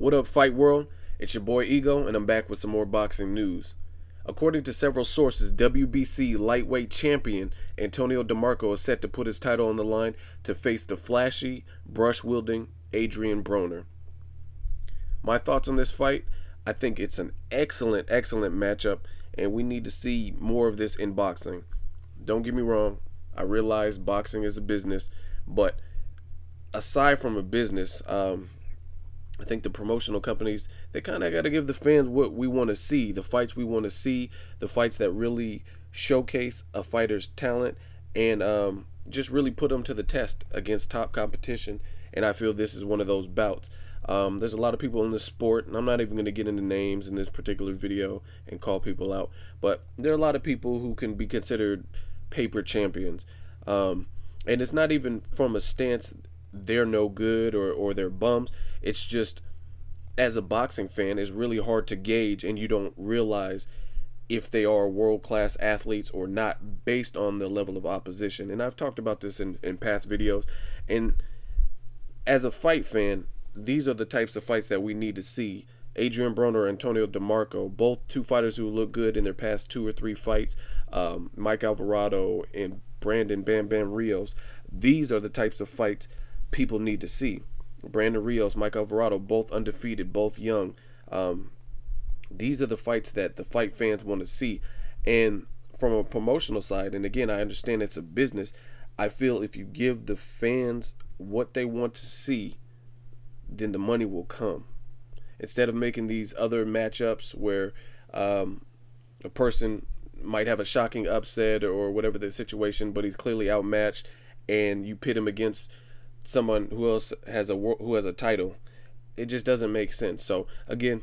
What up, Fight World? It's your boy Ego, and I'm back with some more boxing news. According to several sources, WBC lightweight champion Antonio Demarco is set to put his title on the line to face the flashy, brush-wielding Adrien Broner. My thoughts on this fight? I think it's an excellent matchup, and we need to see more of this in boxing. Don't get me wrong, I realize boxing is a business, but aside from a business, I think the promotional companies, they kind of got to give the fans what we want to see, the fights we want to see, the fights that really showcase a fighter's talent, and just really put them to the test against top competition. And I feel this is one of those bouts. There's a lot of people in this sport, and I'm not even going to get into names in this particular video and call people out, but there are a lot of people who can be considered paper champions. And it's not even from a stance they're no good or they're bums. It's just, as a boxing fan, it's really hard to gauge, and you don't realize if they are world-class athletes or not based on the level of opposition. And I've talked about this in past videos. And as a fight fan, these are the types of fights that we need to see. Adrien Broner and Antonio Demarco, both two fighters who look good in their past 2 or 3 fights. Mike Alvarado and Brandon Bam Bam Rios. These are the types of fights people need to see. Brandon Rios, Mike Alvarado, both undefeated, both young. These are the fights that the fight fans want to see. And from a promotional side, and again, I understand it's a business, I feel if you give the fans what they want to see, then the money will come. Instead of making these other matchups where a person might have a shocking upset or whatever the situation, but he's clearly outmatched, and you pit him against someone who has a title, it just doesn't make sense. So again,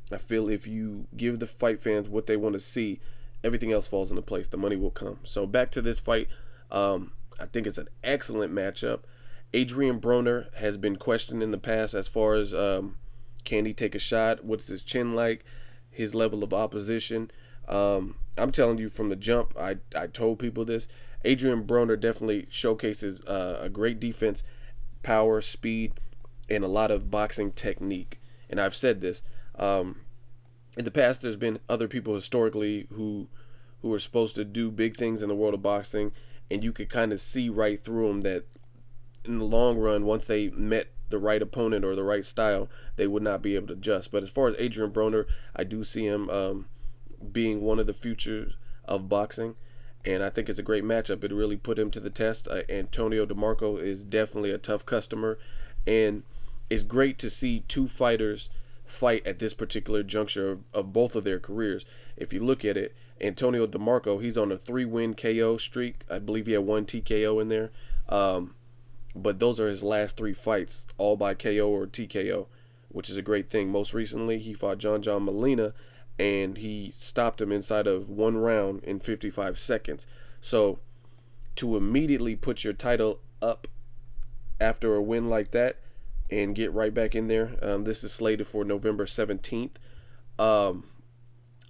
I feel if you give the fight fans what they want to see, everything else falls into place. The money will come. So back to this fight, I think it's an excellent matchup. Adrien Broner has been questioned in the past as far as can he take a shot, what's his chin like, his level of opposition. I'm telling you from the jump, I told people this, Adrien Broner definitely showcases a great defense, power, speed, and a lot of boxing technique. And I've said this, in the past there's been other people historically who are supposed to do big things in the world of boxing, and you could kind of see right through them that in the long run, once they met the right opponent or the right style, they would not be able to adjust. But as far as Adrien Broner, I do see him being one of the futures of boxing, and I think it's a great matchup. It really put him to the test. Antonio Demarco is definitely a tough customer, and it's great to see two fighters fight at this particular juncture of both of their careers. If you look at it, Antonio Demarco, he's on a 3-win KO streak. I believe he had 1 TKO in there, but those are his last 3 fights, all by KO or TKO, which is a great thing. Most recently, he fought John Molina, and he stopped him inside of 1 round in 55 seconds. So to immediately put your title up after a win like that and get right back in there, this is slated for November 17th.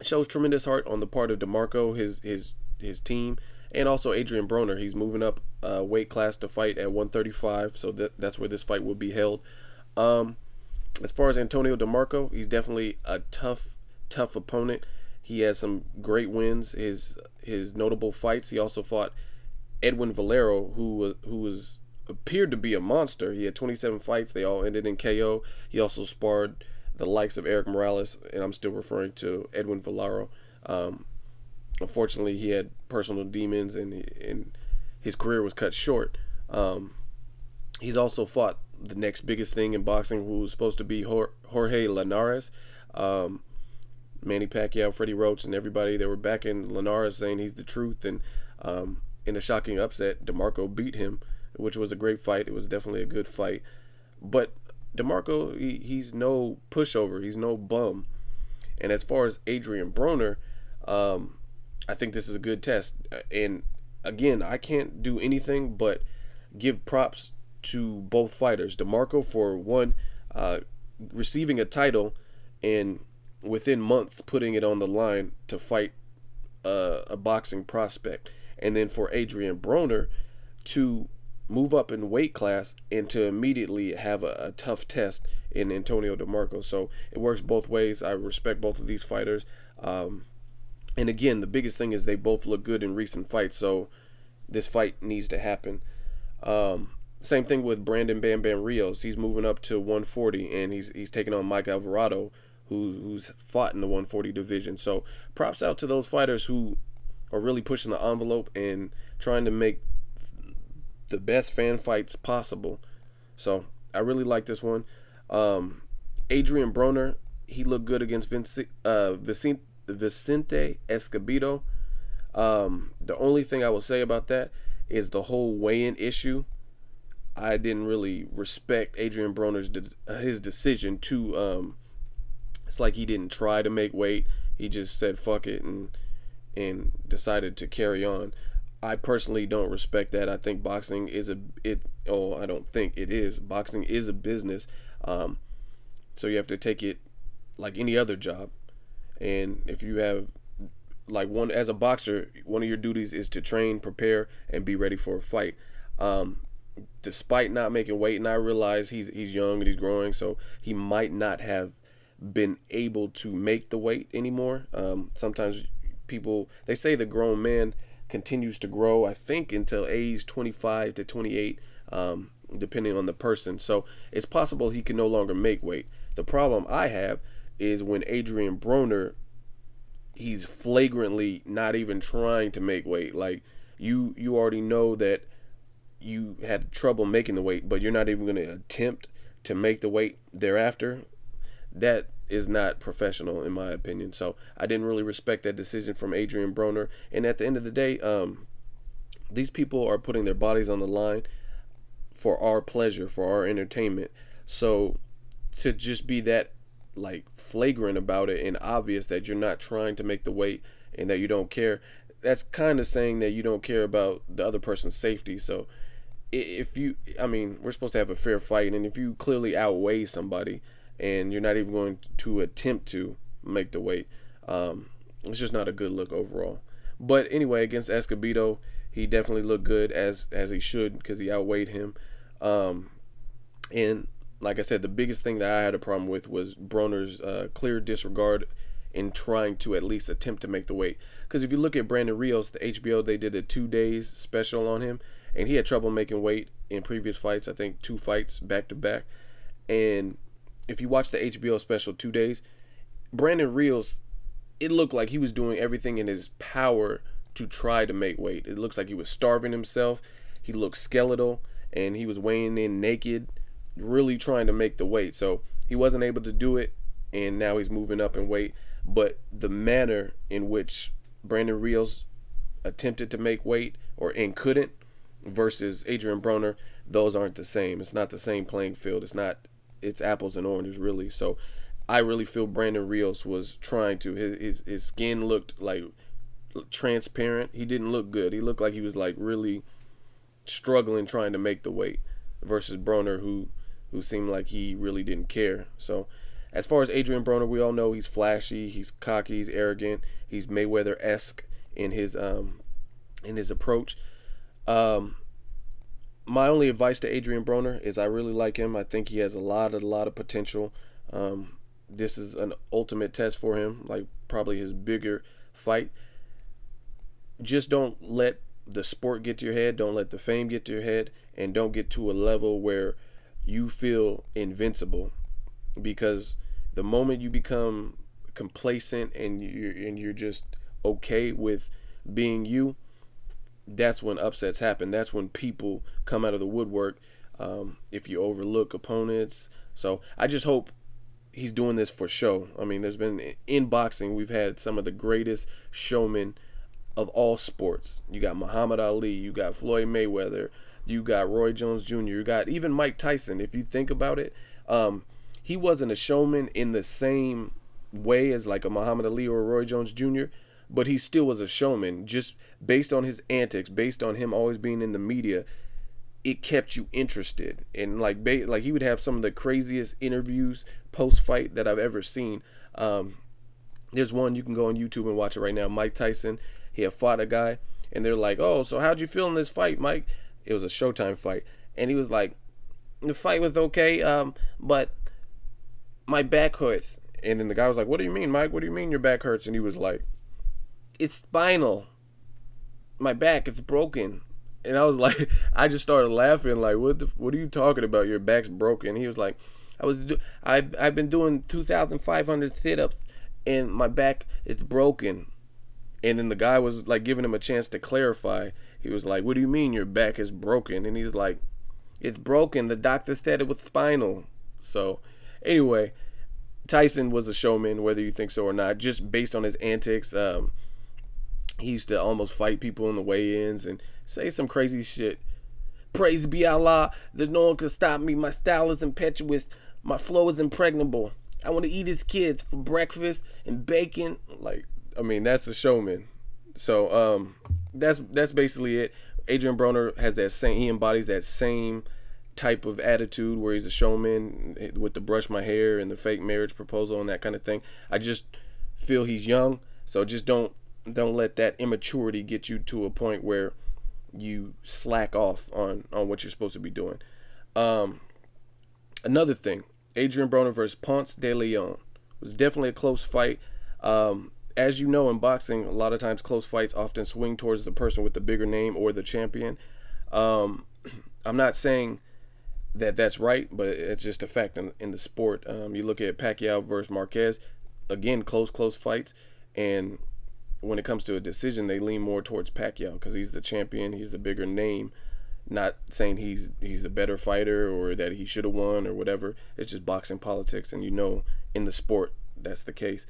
Shows tremendous heart on the part of Demarco, his team, and also Adrien Broner. He's moving up weight class to fight at 135, so that's where this fight will be held. As far as Antonio Demarco, he's definitely a tough opponent. He has some great wins. His notable fights, he also fought Edwin Valero, who appeared to be a monster. He had 27 fights. They all ended in KO. He also sparred the likes of Eric Morales, and I'm still referring to Edwin Valero. Unfortunately, he had personal demons, and his career was cut short. He's also fought the next biggest thing in boxing, who was supposed to be Jorge Linares. Manny Pacquiao, Freddie Roach, and everybody, they were backing Linares, saying he's the truth. And in a shocking upset, Demarco beat him, which was a great fight. It was definitely a good fight. But Demarco, he's no pushover. He's no bum. And as far as Adrien Broner, I think this is a good test. And again, I can't do anything but give props to both fighters. Demarco for one, receiving a title and within months putting it on the line to fight a boxing prospect, and then for Adrien Broner to move up in weight class and to immediately have a tough test in Antonio Demarco. So it works both ways. I respect both of these fighters. And again, the biggest thing is they both look good in recent fights. So this fight needs to happen. Same thing with Brandon Bam Bam Rios. He's moving up to 140, and he's taking on Mike Alvarado, who's fought in the 140 division. So props out to those fighters who are really pushing the envelope and trying to make the best fan fights possible. So I really like this one. Adrien Broner, he looked good against Vicente Escobedo. The only thing I will say about that is the whole weigh-in issue. I didn't really respect Adrien Broner's his decision to. It's like he didn't try to make weight. He just said fuck it and decided to carry on. I personally don't respect that. I think boxing is I don't think it is. Boxing is a business. So you have to take it like any other job. And if you have as a boxer, one of your duties is to train, prepare, and be ready for a fight. Despite not making weight, and I realize he's young and he's growing, so he might not have been able to make the weight anymore. Sometimes they say the grown man continues to grow, I think, until age 25 to 28, depending on the person. So it's possible he can no longer make weight. The problem I have is when Adrien Broner, he's flagrantly not even trying to make weight. Like you already know that you had trouble making the weight, but you're not even going to attempt to make the weight thereafter. That is not professional, in my opinion. So I didn't really respect that decision from Adrien Broner. And at the end of the day, these people are putting their bodies on the line for our pleasure, for our entertainment. So to just be that flagrant about it and obvious that you're not trying to make the weight and that you don't care, that's kind of saying that you don't care about the other person's safety. So we're supposed to have a fair fight, and if you clearly outweigh somebody and you're not even going to attempt to make the weight, it's just not a good look overall. But anyway, against Escobedo, he definitely looked good, as he should, because he outweighed him. And like I said, the biggest thing that I had a problem with was Broner's clear disregard in trying to at least attempt to make the weight. Because if you look at Brandon Rios, the HBO, they did a 2 days special on him, and he had trouble making weight in previous fights. I think 2 fights back to back. And if you watch the HBO special 2 days, Brandon Rios, it looked like he was doing everything in his power to try to make weight. It looks like he was starving himself. He looked skeletal, and he was weighing in naked, really trying to make the weight. So he wasn't able to do it, and now he's moving up in weight. But the manner in which Brandon Rios attempted to make weight and couldn't versus Adrien Broner, those aren't the same. It's not the same playing field. It's apples and oranges, really. So I really feel Brandon Rios was trying to. His skin looked like transparent. He didn't look good. He looked like he was really struggling trying to make the weight versus Broner, who seemed like he really didn't care. So as far as Adrien Broner, we all know he's flashy, he's cocky, he's arrogant, he's Mayweather-esque in his approach. My only advice to Adrien Broner is I really like him. I think he has a lot of potential. This is an ultimate test for him, probably his bigger fight. Just don't let the sport get to your head, don't let the fame get to your head, and don't get to a level where you feel invincible. Because the moment you become complacent and you're just okay with being you, that's when upsets happen. That's when people come out of the woodwork, if you overlook opponents. So I just hope he's doing this for show. There's been, in boxing, we've had some of the greatest showmen of all sports. You got Muhammad Ali, you got Floyd Mayweather, you got Roy Jones Jr., you got even Mike Tyson. If you think about it, he wasn't a showman in the same way as a Muhammad Ali or Roy Jones Jr., but he still was a showman. Just based on his antics, based on him always being in the media, it kept you interested. And he would have some of the craziest interviews post-fight that I've ever seen. There's one, you can go on YouTube and watch it right now. Mike Tyson, he had fought a guy, and they're like, "Oh, so how'd you feel in this fight, Mike?" It was a Showtime fight, and he was like, the fight was okay, but my back hurts. And then the guy was like, what do you mean, Mike? What do you mean your back hurts? And he was like, it's spinal. My back, it's broken. And I was like, I just started laughing, like, what are you talking about? Your back's broken. He was like, I've been doing 2,500 sit-ups, and my back is broken. And then the guy was like giving him a chance to clarify. He was like, what do you mean your back is broken? And he was like, it's broken. The doctor said it was spinal. So, anyway, Tyson was a showman, whether you think so or not, just based on his antics. He used to almost fight people in the weigh-ins and say some crazy shit. Praise be Allah, there's no one can stop me. My style is impetuous. My flow is impregnable. I want to eat his kids for breakfast and bacon. Like, I mean, that's a showman. So, that's basically it. Adrien Broner has that same, he embodies that same type of attitude where he's a showman with the brush my hair and the fake marriage proposal and that kind of thing. I just feel he's young, so just don't let that immaturity get you to a point where you slack off on what you're supposed to be doing. Another thing, Adrien Broner versus Ponce de Leon was definitely a close fight. As you know, in boxing, a lot of times close fights often swing towards the person with the bigger name or the champion. I'm not saying that that's right, but it's just a fact in the sport. You look at Pacquiao versus Marquez, again, close fights, and when it comes to a decision, they lean more towards Pacquiao because he's the champion, he's the bigger name. Not saying he's the better fighter or that he should have won or whatever. It's just boxing politics, and you know in the sport that's the case.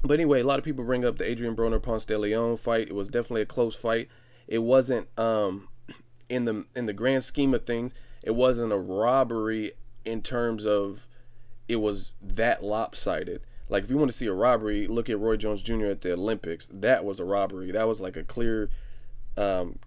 But anyway, a lot of people bring up the Adrien Broner Ponce de Leon fight. It was definitely a close fight. It wasn't in the grand scheme of things, it wasn't a robbery in terms of it was that lopsided. Like, if you want to see a robbery, look at Roy Jones Jr. at the Olympics. That was a robbery. That was like a clear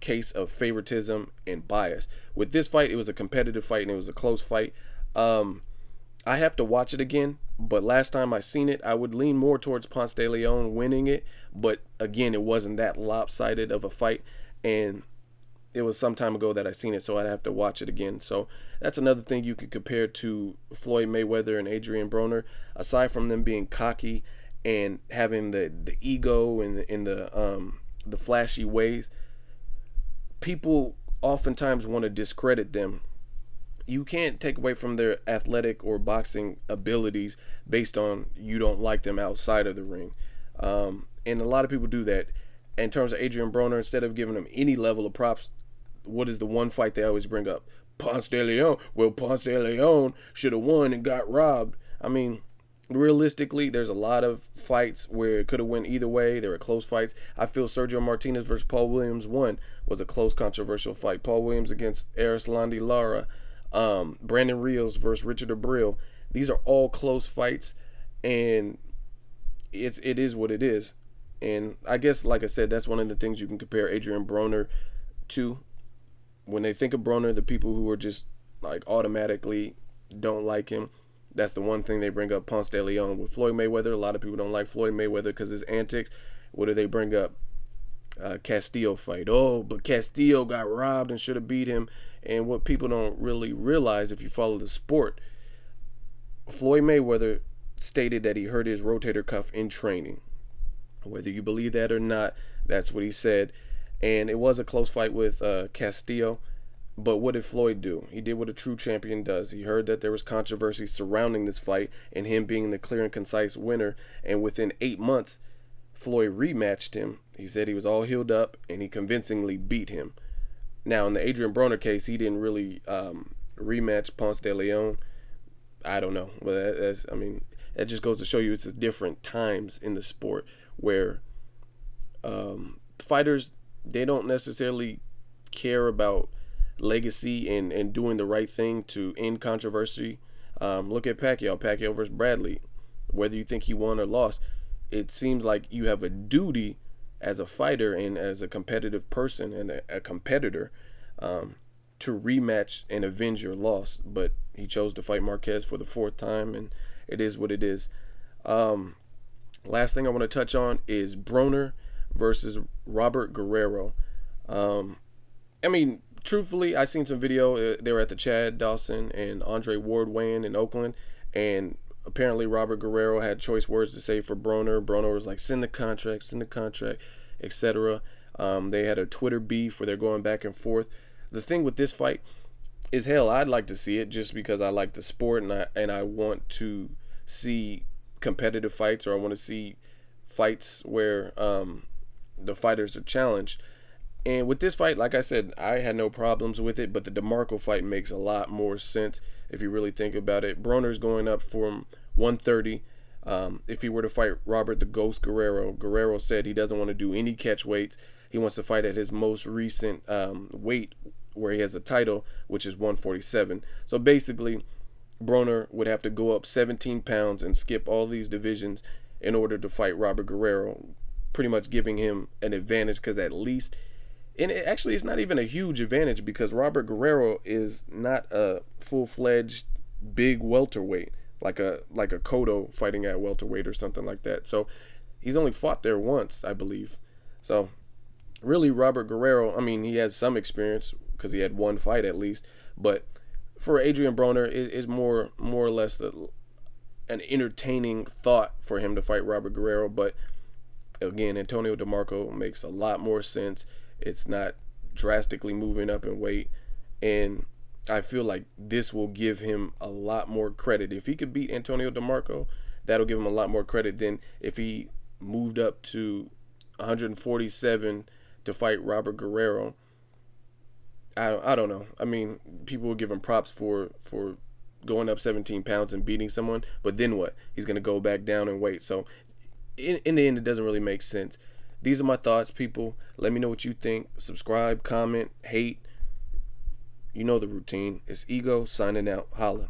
case of favoritism and bias. With this fight, it was a competitive fight and it was a close fight. I have to watch it again, but last time I seen it, I would lean more towards Ponce de Leon winning it. But again, it wasn't that lopsided of a fight, and it was some time ago that I seen it, so I'd have to watch it again. So that's another thing you could compare to Floyd Mayweather and Adrien Broner. Aside from them being cocky and having the ego and the flashy ways, people oftentimes want to discredit them. You can't take away from their athletic or boxing abilities based on you don't like them outside of the ring. And a lot of people do that. In terms of Adrien Broner, instead of giving him any level of props, what is the one fight they always bring up? Ponce de Leon. Well, Ponce de Leon should have won and got robbed. I mean, realistically, there's a lot of fights where it could have went either way. There were close fights. I feel Sergio Martinez versus Paul Williams 1 was a close, controversial fight. Paul Williams against Arislandi Lara. Brandon Rios versus Richard Abril. These are all close fights, and it is what it is. And I guess, like I said, that's one of the things you can compare Adrien Broner to. When they think of Broner, the people who are just like automatically don't like him, that's the one thing they bring up. Ponce de Leon. With Floyd Mayweather, a lot of people don't like Floyd Mayweather because his antics. What do they bring up? Castillo fight. Oh, but Castillo got robbed and should have beat him. And what people don't really realize, if you follow the sport, Floyd Mayweather stated that he hurt his rotator cuff in training. Whether you believe that or not, that's what he said. And it was a close fight with Castillo. But what did Floyd do? He did what a true champion does. He heard that there was controversy surrounding this fight and him being the clear and concise winner. And within 8 months, Floyd rematched him. He said he was all healed up, and he convincingly beat him. Now, in the Adrien Broner case, he didn't really rematch Ponce de Leon. I don't know. Well, that just goes to show you it's different times in the sport where fighters, they don't necessarily care about legacy and doing the right thing to end controversy. Look at Pacquiao versus Bradley. Whether you think he won or lost, it seems like you have a duty as a fighter and as a competitive person and a competitor to rematch and avenge your loss. But he chose to fight Marquez for the 4th time, and it is what it is. Last thing I want to touch on is Broner versus Robert Guerrero. I mean, truthfully, I seen some video. They were at the Chad Dawson and Andre Ward weigh-in in Oakland, and apparently Robert Guerrero had choice words to say for Broner. Broner was like, send the contract, etc. They had a Twitter beef where they're going back and forth. The thing with this fight is, hell, I'd like to see it just because I like the sport, and I want to see competitive fights, or I want to see fights where the fighters are challenged. And with this fight, like I said, I had no problems with it, but the Demarco fight makes a lot more sense if you really think about it. Broner's going up from 130. If he were to fight Robert the Ghost Guerrero, Guerrero said he doesn't want to do any catch weights. He wants to fight at his most recent weight where he has a title, which is 147. So basically, Broner would have to go up 17 pounds and skip all these divisions in order to fight Robert Guerrero, pretty much giving him an advantage, because at least, and it's not even a huge advantage, because Robert Guerrero is not a full-fledged big welterweight like a Cotto fighting at welterweight or something like that. So he's only fought there once, I believe. So really, Robert Guerrero, I mean, he has some experience because he had one fight at least, but for Adrien Broner, it is more or less an entertaining thought for him to fight Robert Guerrero. But again, Antonio DeMarco makes a lot more sense. It's not drastically moving up in weight, and I feel like this will give him a lot more credit. If he could beat Antonio DeMarco, that'll give him a lot more credit than if he moved up to 147 to fight Robert Guerrero. I don't know. I mean, people will give him props for going up 17 pounds and beating someone, but then what? He's going to go back down in weight. So in the end, it doesn't really make sense. These are my thoughts, people. Let me know what you think. Subscribe, comment, hate. You know the routine. It's Ego signing out. Holla.